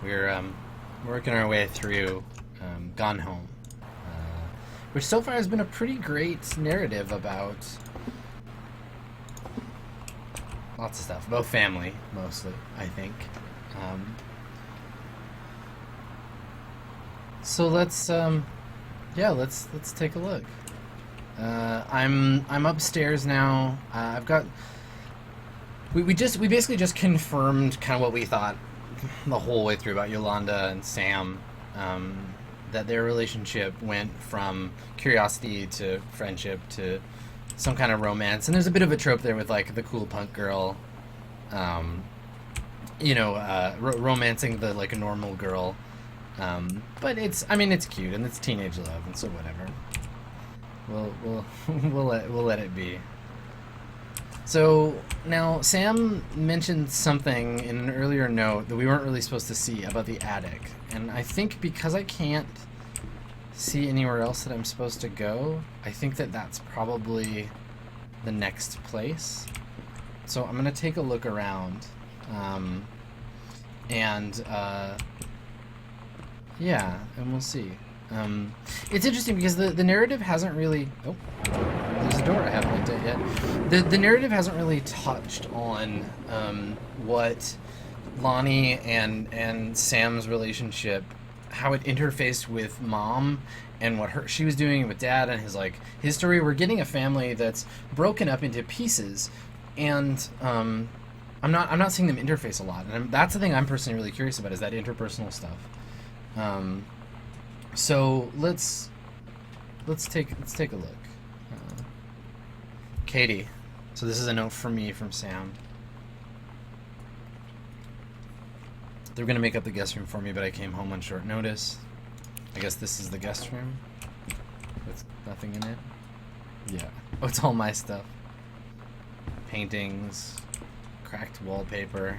We're working our way through Gone Home, which so far has been a pretty great narrative about lots of stuff, about family mostly, I think. So let's take a look. I'm upstairs now. I've got we basically just confirmed kind of what we thought the whole way through about Yolanda and Sam, that their relationship went from curiosity to friendship to some kind of romance. And there's a bit of a trope there with like the cool punk girl, romancing the like a normal girl. But it's cute and it's teenage love, and so whatever. We'll we'll let it be. So now Sam mentioned something in an earlier note that we weren't really supposed to see about the attic, and I think because I can't see anywhere else that I'm supposed to go, I think that that's probably the next place. So I'm gonna take a look around, and yeah, and we'll see. It's interesting because the narrative hasn't really. Oh, there's a door I haven't looked at yet. The narrative hasn't really touched on what Lonnie and Sam's relationship, how it interfaced with mom, and what she was doing with dad, and his story. We're getting a family that's broken up into pieces, and I'm not seeing them interface a lot, and that's the thing I'm personally really curious about, is that interpersonal stuff. So let's take a look. Katie. So this is a note from me from Sam. They were gonna make up the guest room for me, but I came home on short notice. I guess this is the guest room with nothing in it. Yeah. Oh, it's all my stuff. Paintings, cracked wallpaper.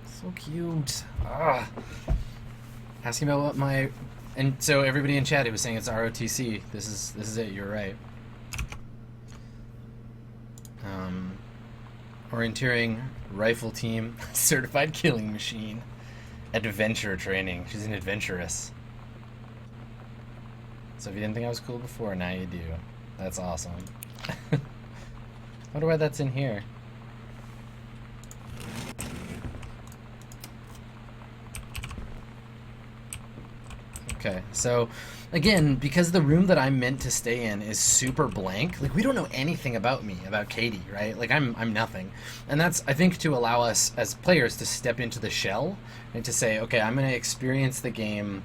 So cute. Asking about what my... And so everybody in chat, it was saying it's ROTC. This is it, you're right. Orienteering, rifle team, certified killing machine, adventure training. She's an adventurous. So if you didn't think I was cool before, now you do. That's awesome. I wonder why that's in here. Okay, so again, because the room that I'm meant to stay in is super blank, like we don't know anything about me, about Katie, right? Like I'm nothing. And that's, I think, to allow us as players to step into the shell and to say, okay, I'm going to experience the game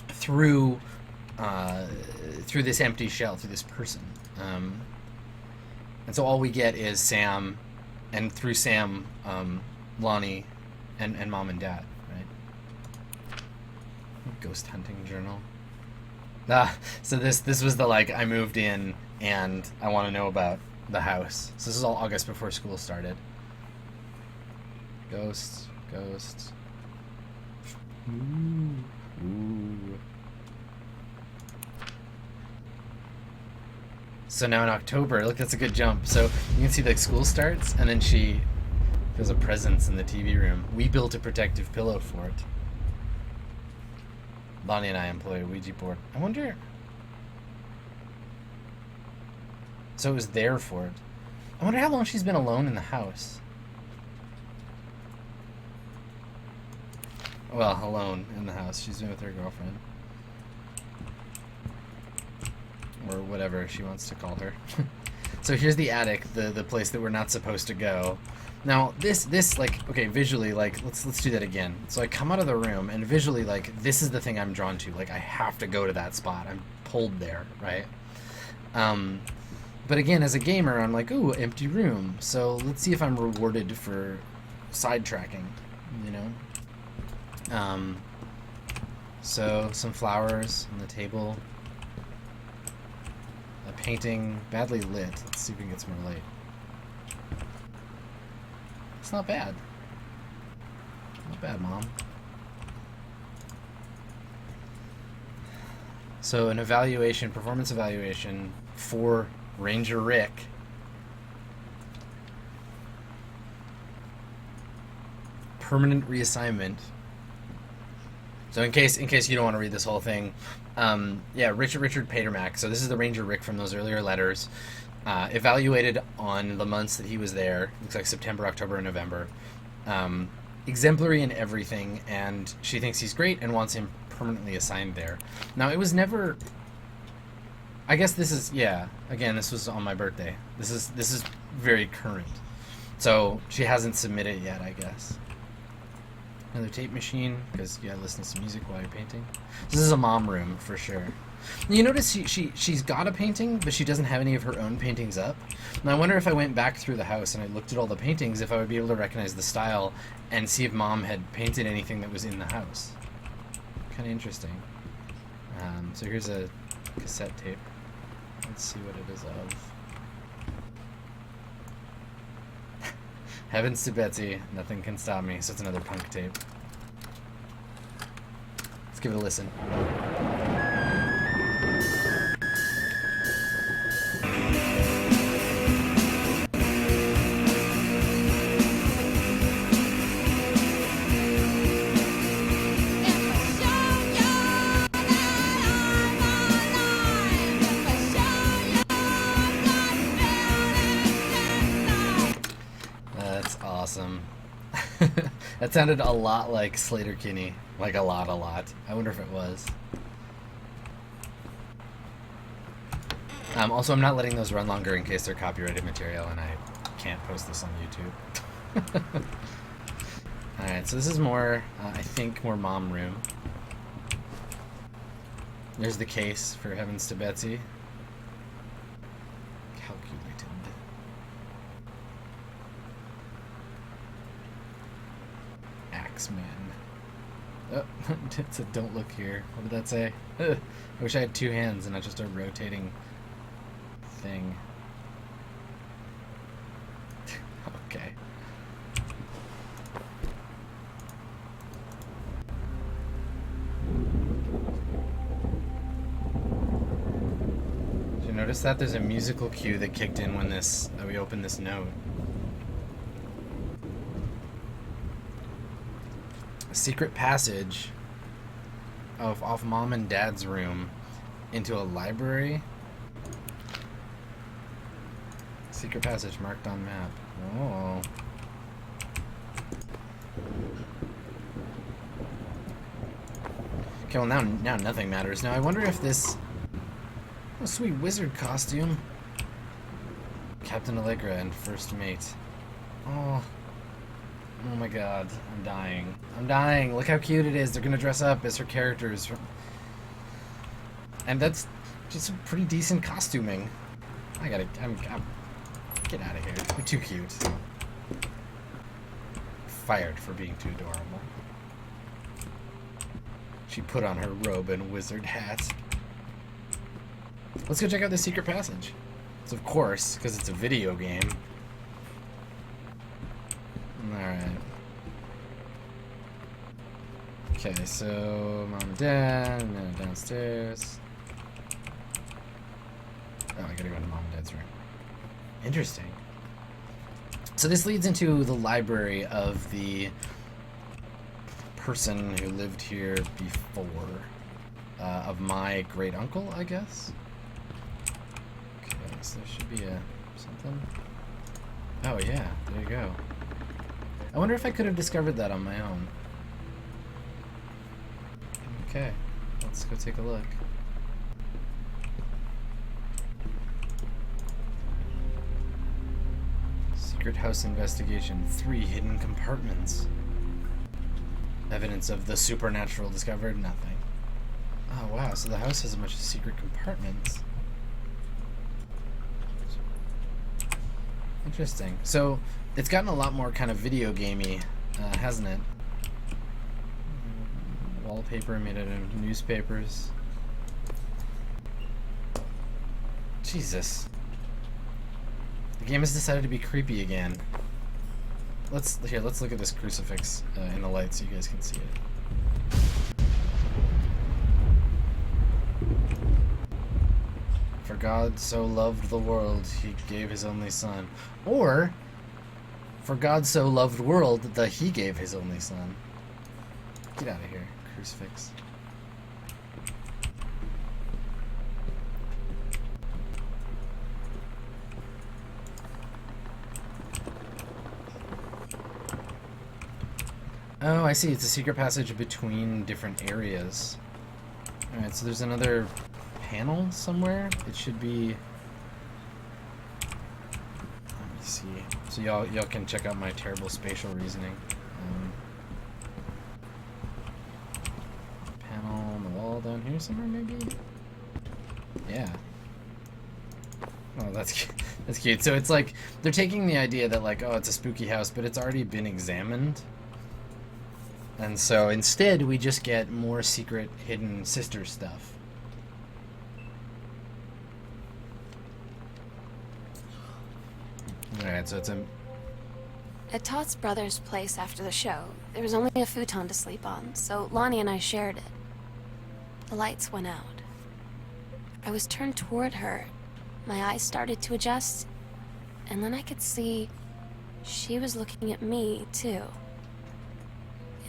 through this empty shell, through this person. And so all we get is Sam, and through Sam, Lonnie, and mom and dad. Ghost hunting journal. So this was the like, I moved in and I want to know about the house. So this is all August before school started. Ghosts. Ooh. So now in October, look, that's a good jump. So you can see like school starts, and then she feels a presence in the TV room. We built a protective pillow for it. Bonnie and I employed a Ouija board. I wonder... So it was there for it. I wonder how long she's been alone in the house. Well, alone in the house. She's been with her girlfriend. Or whatever she wants to call her. So here's the attic, the place that we're not supposed to go. Now, this like, okay, visually, like, let's do that again. So I come out of the room, and visually, like, this is the thing I'm drawn to. Like, I have to go to that spot. I'm pulled there, right? But again, as a gamer, I'm like, ooh, empty room. So let's see if I'm rewarded for sidetracking, you know? So some flowers on the table. A painting, badly lit. Let's see if we can get some more light. It's not bad. Not bad, Mom. So an evaluation, performance evaluation for Ranger Rick. permanent reassignment. So in case you don't want to read this whole thing, yeah, Richard Patermack. So this is the Ranger Rick from those earlier letters. Evaluated on the months that he was there. Looks like September, October, and November. Exemplary in everything, and she thinks he's great and wants him permanently assigned there. Now, it was never... I guess this is... Yeah, again, this was on my birthday. This is very current. So she hasn't submitted yet, I guess. Another tape machine, because you gotta listen to some music while you're painting. This is a mom room, for sure. You notice she's got a painting, but she doesn't have any of her own paintings up. And I wonder if I went back through the house and I looked at all the paintings, if I would be able to recognize the style and see if Mom had painted anything that was in the house. Kind of interesting. So here's a cassette tape. Let's see what it is of. Heavens to Betsy, nothing can stop me. So it's another punk tape. Let's give it a listen. That's awesome. That sounded a lot like Slater Kinney. Like a lot. I wonder if it was. Also, I'm not letting those run longer in case they're copyrighted material and I can't post this on YouTube. Alright, so this is more, I think, more mom room. There's the case for Heavens to Betsy. Calculated. Axeman. Oh, it said don't look here. What did that say? I wish I had two hands and not just a rotating thing. Okay. Did you notice that there's a musical cue that kicked in when we opened this note? A secret passage off Mom and Dad's room into a library. Secret passage marked on map. Oh. Okay, well now nothing matters. Now I wonder if this... Oh, sweet wizard costume. Captain Allegra and First Mate. Oh. Oh my god. I'm dying. I'm dying. Look how cute it is. They're gonna dress up as her characters. And that's just some pretty decent costuming. I'm get out of here. You're too cute. Fired for being too adorable. She put on her robe and wizard hat. Let's go check out the secret passage. It's of course, because it's a video game. Alright. Okay, so Mom and Dad, and then downstairs. Oh, I gotta go to Mom and Dad's room. Interesting. So this leads into the library of the person who lived here before. Of my great uncle, I guess. Okay, so there should be something. Oh yeah, there you go. I wonder if I could have discovered that on my own. Okay, let's go take a look. Secret house investigation. 3 hidden compartments. Evidence of the supernatural discovered? Nothing. Oh wow, so the house has a bunch of secret compartments. Interesting. So, it's gotten a lot more kind of video gamey, hasn't it? Wallpaper made out of newspapers. Jesus. The game has decided to be creepy again. Let's look at this crucifix in the light so you guys can see it. For God so loved the world, he gave his only son. Or, For God so loved the world that he gave his only son. Get out of here, crucifix. Oh, I see. It's a secret passage between different areas. Alright, so there's another panel somewhere. It should be... Let me see. So y'all can check out my terrible spatial reasoning. Panel on the wall down here somewhere, maybe? Yeah. Oh, that's cute. That's cute. So it's like, they're taking the idea that like, oh, it's a spooky house, but it's already been examined. And so instead, we just get more secret, hidden sister stuff. Alright, so it's a... At Todd's brother's place after the show, there was only a futon to sleep on, so Lonnie and I shared it. The lights went out. I was turned toward her. My eyes started to adjust, and then I could see she was looking at me, too.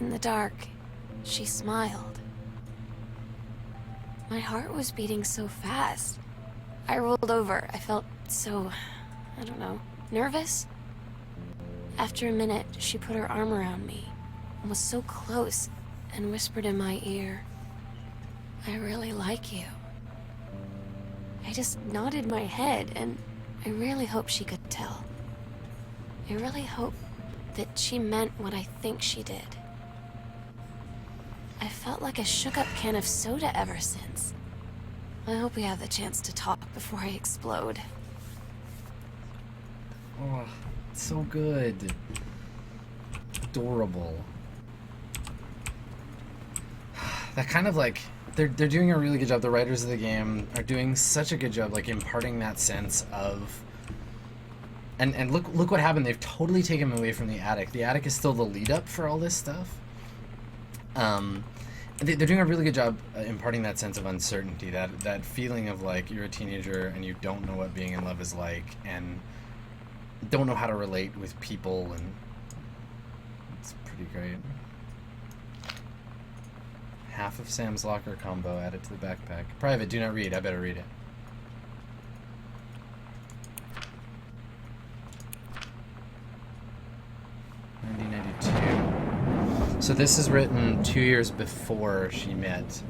In the dark, she smiled. My heart was beating so fast. I rolled over. I felt so, I don't know, nervous. After a minute, she put her arm around me and was so close and whispered in my ear, "I really like you." I just nodded my head, and I really hope she could tell. I really hope that she meant what I think she did. I felt like a shook-up can of soda ever since. I hope we have the chance to talk before I explode. Oh, it's so good. Adorable. That kind of like... They're doing a really good job. The writers of the game are doing such a good job like imparting that sense of... And look what happened. They've totally taken him away from the attic. The attic is still the lead-up for all this stuff. They're doing a really good job imparting that sense of uncertainty, that feeling of like you're a teenager and you don't know what being in love is like, and don't know how to relate with people, and it's pretty great. Half of Sam's locker combo added to the backpack. Private, do not read. I better read it. So this is written 2 years before she met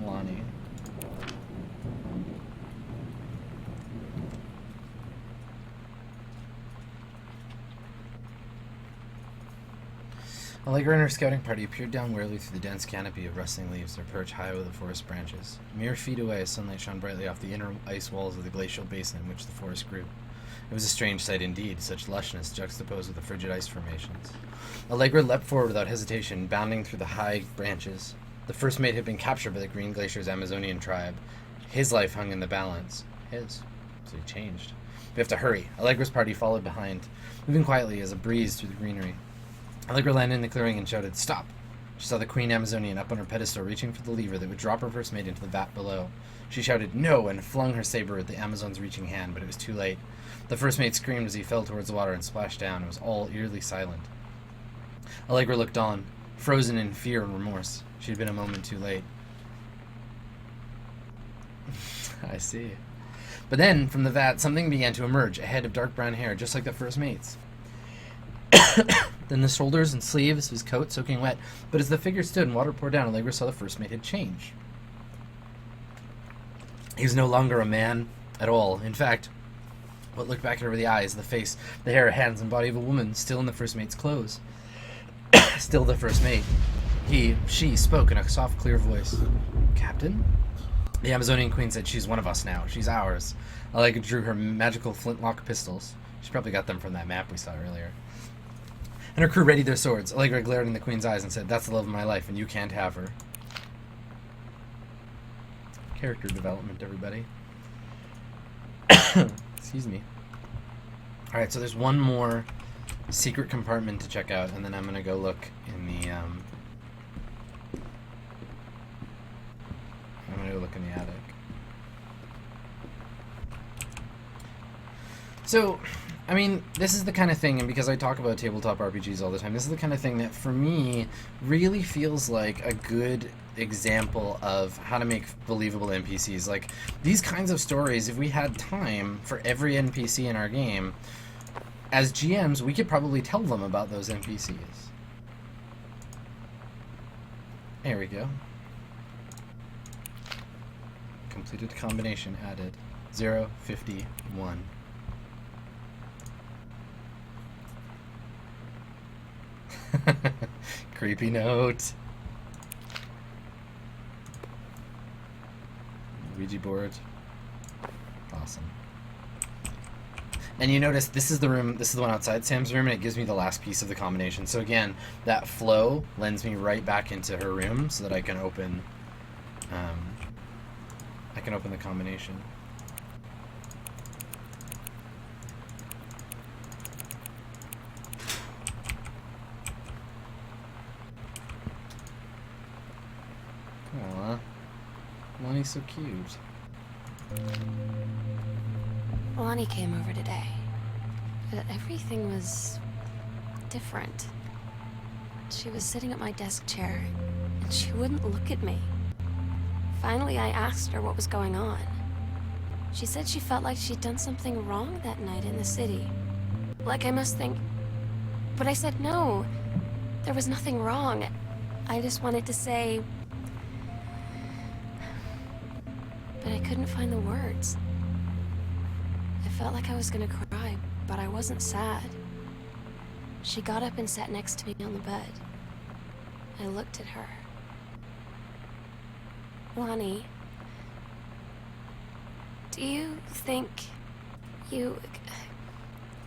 Lonnie. Allegra and her scouting party peered down warily through the dense canopy of rustling leaves that perch high over the forest branches. Mere feet away, sunlight shone brightly off the inner ice walls of the glacial basin in which the forest grew. It was a strange sight indeed, such lushness juxtaposed with the frigid ice formations. Allegra leapt forward without hesitation, bounding through the high branches. The first mate had been captured by the Green Glacier's Amazonian tribe. His life hung in the balance. His. So he changed. We have to hurry. Allegra's party followed behind, moving quietly as a breeze through the greenery. Allegra landed in the clearing and shouted, "Stop!" She saw the Queen Amazonian up on her pedestal, reaching for the lever that would drop her first mate into the vat below. She shouted, "No!" and flung her saber at the Amazon's reaching hand, but it was too late. The first mate screamed as he fell towards the water and splashed down. It was all eerily silent. Allegra looked on, frozen in fear and remorse. She had been a moment too late. I see. But then, from the vat, something began to emerge, a head of dark brown hair, just like the first mate's. Then the shoulders and sleeves, his coat soaking wet. But as the figure stood and water poured down, Allegra saw the first mate had changed. He was no longer a man at all. In fact, what looked back at her were the eyes, the face, the hair, hands, and body of a woman, still in the first mate's clothes. Still the first mate. She spoke in a soft, clear voice. "Captain?" The Amazonian queen said, "She's one of us now. She's ours." Allegra drew her magical flintlock pistols. She probably got them from that map we saw earlier. And her crew readied their swords. Allegra glared in the queen's eyes and said, "That's the love of my life, and you can't have her." Character development, everybody. Excuse me. Alright, so there's one more secret compartment to check out, and then I'm gonna go look in the, I'm gonna go look in the attic. So, I mean, this is the kind of thing, and because I talk about tabletop RPGs all the time, this is the kind of thing that, for me, really feels like a good example of how to make believable NPCs. Like, these kinds of stories, if we had time for every NPC in our game, as GMs, we could probably tell them about those NPCs. There we go. Completed combination added. 0, 50, 1. Creepy note. Ouija board. Awesome. And you notice this is the room, this is the one outside Sam's room, and it gives me the last piece of the combination. So again, that flow lends me right back into her room so that I can open the combination. Aw, Lonnie's so cute. Lonnie came over today, but everything was different. She was sitting at my desk chair, and she wouldn't look at me. Finally, I asked her what was going on. She said she felt like she'd done something wrong that night in the city. Like I must think... But I said no. There was nothing wrong. I just wanted to say... But I couldn't find the words. I felt like I was gonna cry, but I wasn't sad. She got up and sat next to me on the bed. I looked at her. Lonnie, do you think you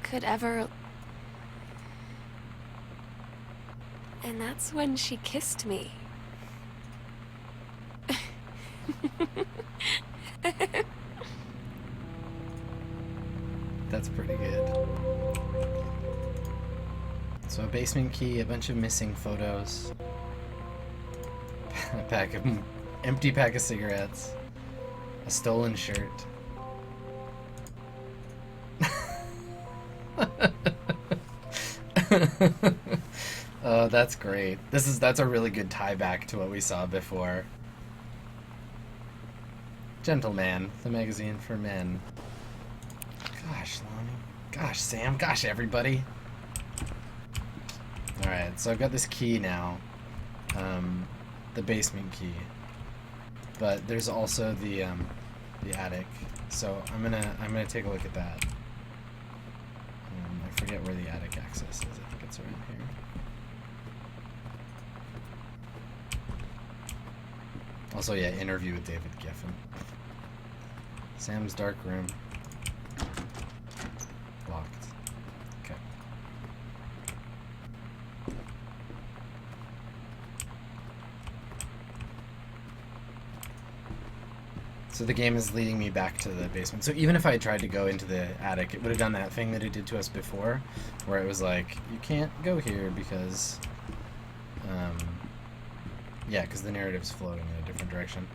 could ever... And that's when she kissed me. That's pretty good. So a basement key, a bunch of missing photos, a empty pack of cigarettes, a stolen shirt. Oh, that's great. That's a really good tie back to what we saw before. Gentleman, the magazine for men. Gosh, Lonnie. Gosh, Sam. Gosh, everybody. Alright, so I've got this key now. The basement key. But there's also the attic. So I'm gonna take a look at that. I forget where the attic access is. I think it's around here. Also, yeah, interview with David Geffen. Sam's dark room. Locked. Okay. So the game is leading me back to the basement. So even if I had tried to go into the attic, it would have done that thing that it did to us before, where it was like, you can't go here because, yeah, because the narrative's flowing in a different direction.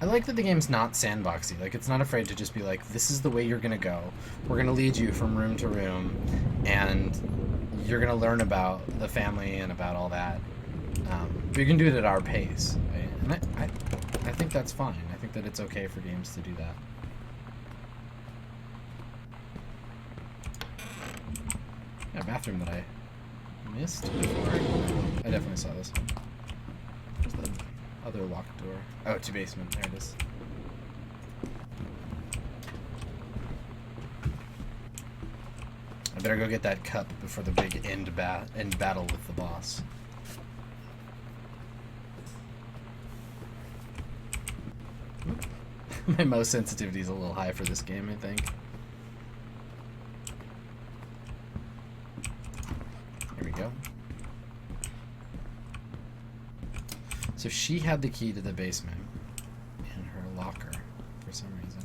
I like that the game's not sandboxy. Like, it's not afraid to just be like, this is the way you're gonna go. We're gonna lead you from room to room, and you're gonna learn about the family and about all that. But you can do it at our pace, right? And I think that's fine. I think that it's okay for games to do that. Yeah, bathroom that I missed before. I definitely saw this one. Where's the other locked door? Oh, to basement. There it is. I better go get that cup before the big end battle with the boss. My mouse sensitivity is a little high for this game, I think. Here we go. So she had the key to the basement in her locker for some reason.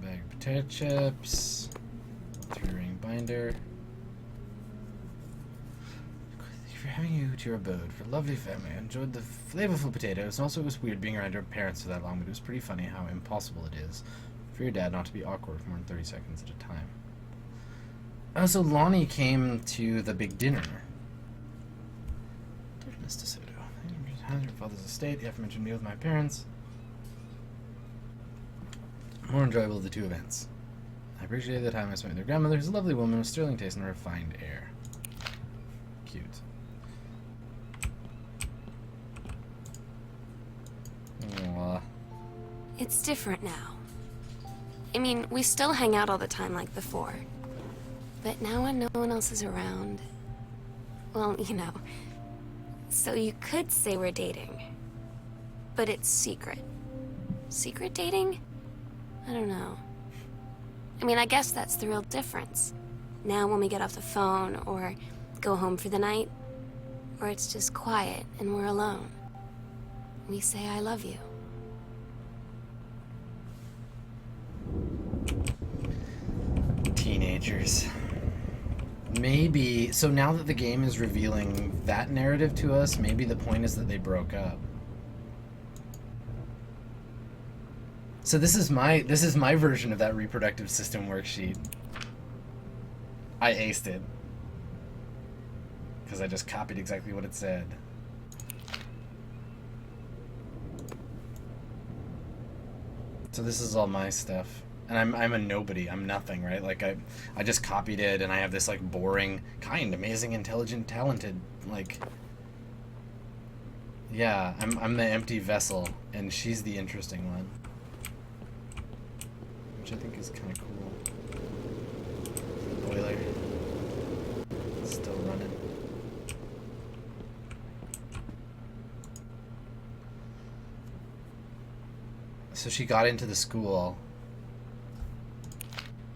A bag of potato chips, 3-ring binder. having you to your abode for a lovely family. I enjoyed the flavorful potatoes, and also it was weird being around your parents for that long, but it was pretty funny how impossible it is for your dad not to be awkward for more than 30 seconds at a time. Oh, so Lonnie came to the big dinner. Dear Mr. Soto, how's your father's estate? The aforementioned meal with my parents. More enjoyable of the two events. I appreciated the time I spent with your grandmother, who's a lovely woman with sterling taste and a refined air. Cute. Aww. It's different now. I mean, we still hang out all the time like before. But now when no one else is around... Well, you know. So you could say we're dating. But it's secret. Secret dating? I don't know. I mean, I guess that's the real difference. Now when we get off the phone, or go home for the night, or it's just quiet and we're alone, we say I love you. Teenagers. Maybe, so now that the game is revealing that narrative to us, maybe the point is that they broke up. So this is my version of that reproductive system worksheet. I aced it. Because I just copied exactly what it said. So this is all my stuff. And I'm a nobody. I'm nothing, right? Like I just copied it and I have this like boring, kind, amazing, intelligent, talented, like, yeah, I'm the empty vessel and she's the interesting one. Which I think is kind of cool. Boiler. It's still running. So she got into the school.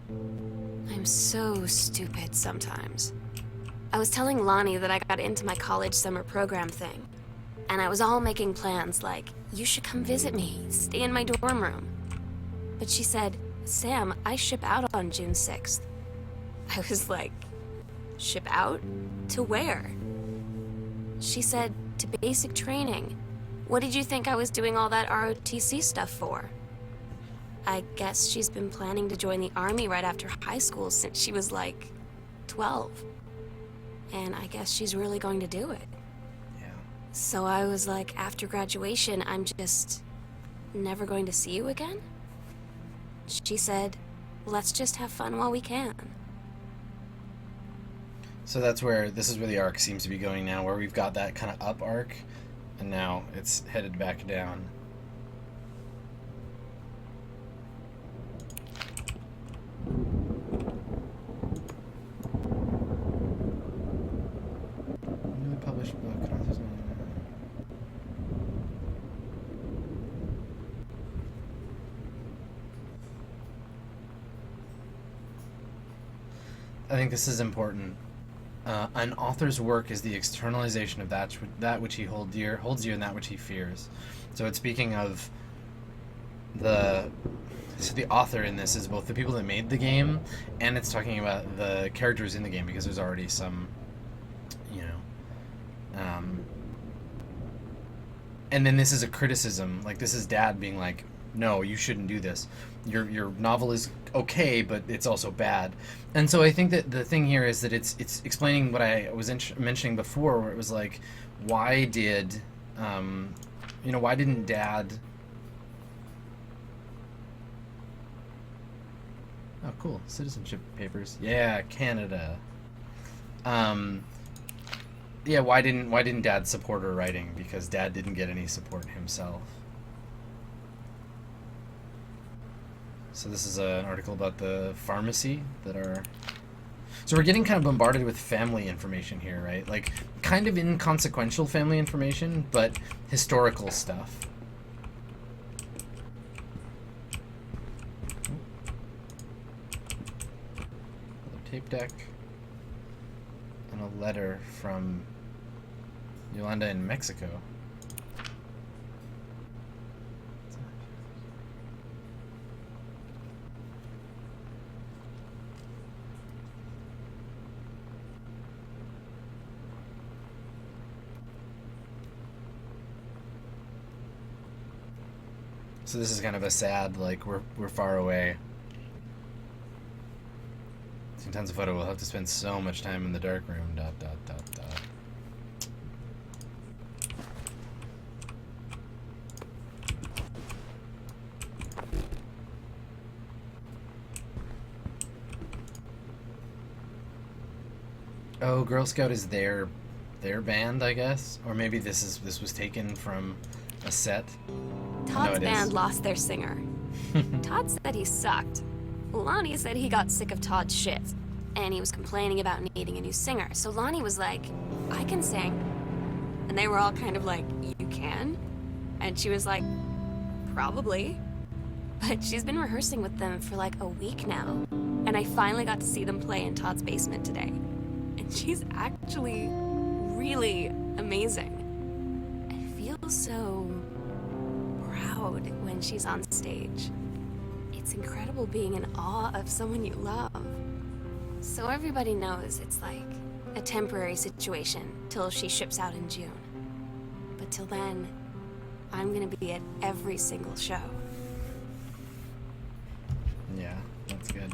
I'm so stupid sometimes. I was telling Lonnie that I got into my college summer program thing. And I was all making plans like, you should come visit me, stay in my dorm room. But she said, Sam, I ship out on June 6th. I was like, ship out? To where? She said, to basic training. What did you think I was doing all that ROTC stuff for? I guess she's been planning to join the army right after high school since she was like 12. And I guess she's really going to do it. Yeah. So I was like, after graduation, I'm just never going to see you again? She said, let's just have fun while we can. So this is where the arc seems to be going now, where we've got that kind of up arc, and now it's headed back down. Newly published book. I think this is important. An author's work is the externalization of that which he holds dear, and that which he fears. So it's speaking of the author in this is both the people that made the game, and it's talking about the characters in the game, because there's already some, you know, and then this is a criticism. Like, this is Dad being like, no, you shouldn't do this. Your novel is okay, but it's also bad. And so I think that the thing here is that it's explaining what I was mentioning before, where it was like, why didn't Dad... Oh, cool. Citizenship papers. Yeah, Canada. Yeah, why didn't Dad support her writing? Because Dad didn't get any support himself. So this is an article about the pharmacy that are... So we're getting kind of bombarded with family information here, right? Like, kind of inconsequential family information, but historical stuff. A tape deck. And a letter from Yolanda in Mexico. So this is kind of a sad, like, we're far away. Tons of photo. We'll have to spend so much time in the dark room. Dot dot dot dot. Oh, Girl Scout is their band, I guess, or maybe this was taken from a set. Todd's band lost their singer. Todd said he sucked. Lonnie said he got sick of Todd's shit, and he was complaining about needing a new singer. So Lonnie was like, I can sing. And they were all kind of like, you can? And she was like, probably. But she's been rehearsing with them for like a week now. And I finally got to see them play in Todd's basement today. And she's actually really amazing. I feel so proud when she's on stage. It's incredible being in awe of someone you love. So everybody knows it's like a temporary situation till she ships out in June. But till then, I'm gonna be at every single show. Yeah, that's good.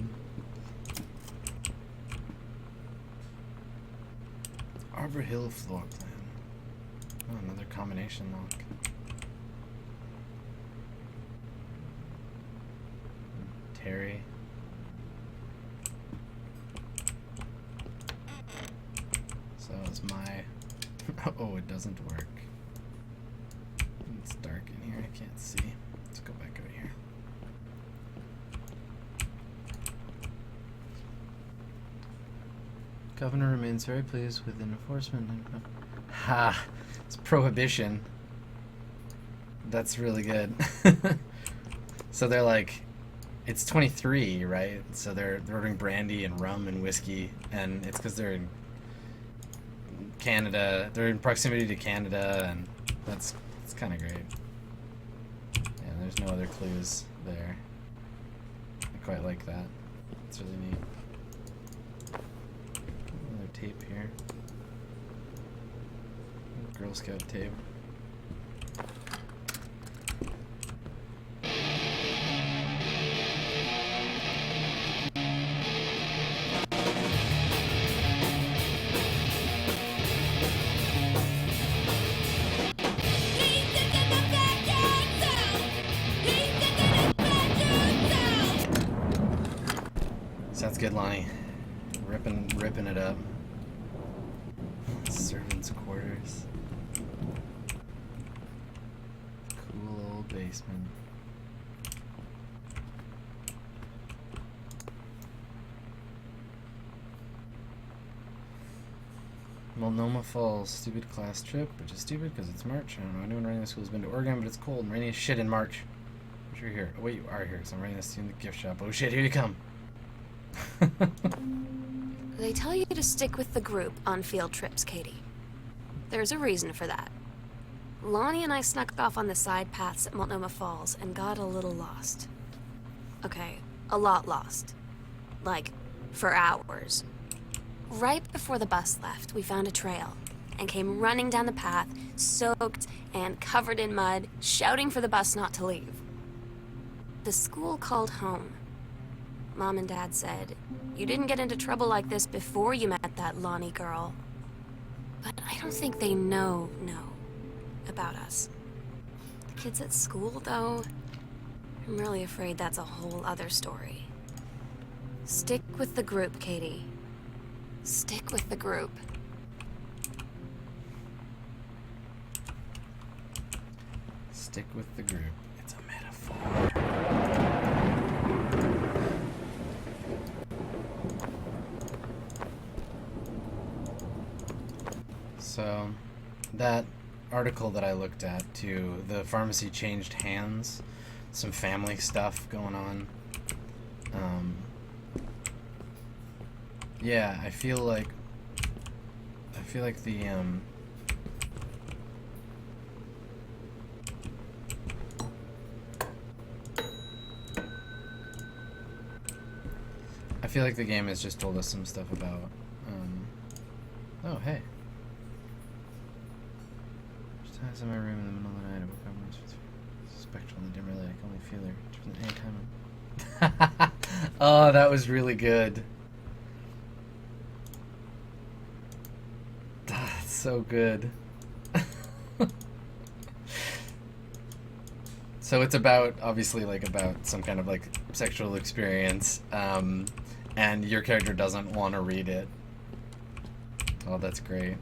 Arbor Hill floor plan. Oh, another combination lock. Terry. So is my... Oh, it doesn't work. It's dark in here, I can't see. Let's go back out here. Governor remains very pleased with enforcement. Ha! It's prohibition. That's really good. So they're like, it's 23, right? So they're ordering brandy and rum and whiskey, and it's because they're in Canada. They're in proximity to Canada, and it's kind of great. Yeah, there's no other clues there. I quite like that. It's really neat. Another tape here. Girl Scout tape. Sounds good, Lonnie. Ripping it up. Servants' quarters. Cool old basement. Multnomah Falls, stupid class trip, which is stupid because it's March. I don't know anyone running the school has been to Oregon, but it's cold and rainy as shit in March. But you're here. Oh wait, you are here, because I'm running this in the gift shop. Oh shit, here you come. They tell you to stick with the group on field trips, Katie. There's a reason for that. Lonnie and I snuck off on the side paths at Multnomah Falls and got a little lost. Okay, a lot lost. Like, for hours. Right before the bus left, we found a trail and came running down the path, soaked and covered in mud, shouting for the bus not to leave. The school called home. Mom and Dad said, you didn't get into trouble like this before you met that Lonnie girl. But I don't think they know about us. The kids at school, though, I'm really afraid that's a whole other story. Stick with the group, Katie. Stick with the group. Stick with the group. It's a metaphor. So, that article that I looked at, too, the pharmacy changed hands, some family stuff going on. Yeah, I feel like the, I feel like the game has just told us some stuff about, oh, hey. Just in my room in the middle of the night. spectral and dim light. I can only feel her anytime. Oh, that was really good. That's so good. So it's about, obviously, like, about some kind of, like, sexual experience, and your character doesn't want to read it. Oh, that's great.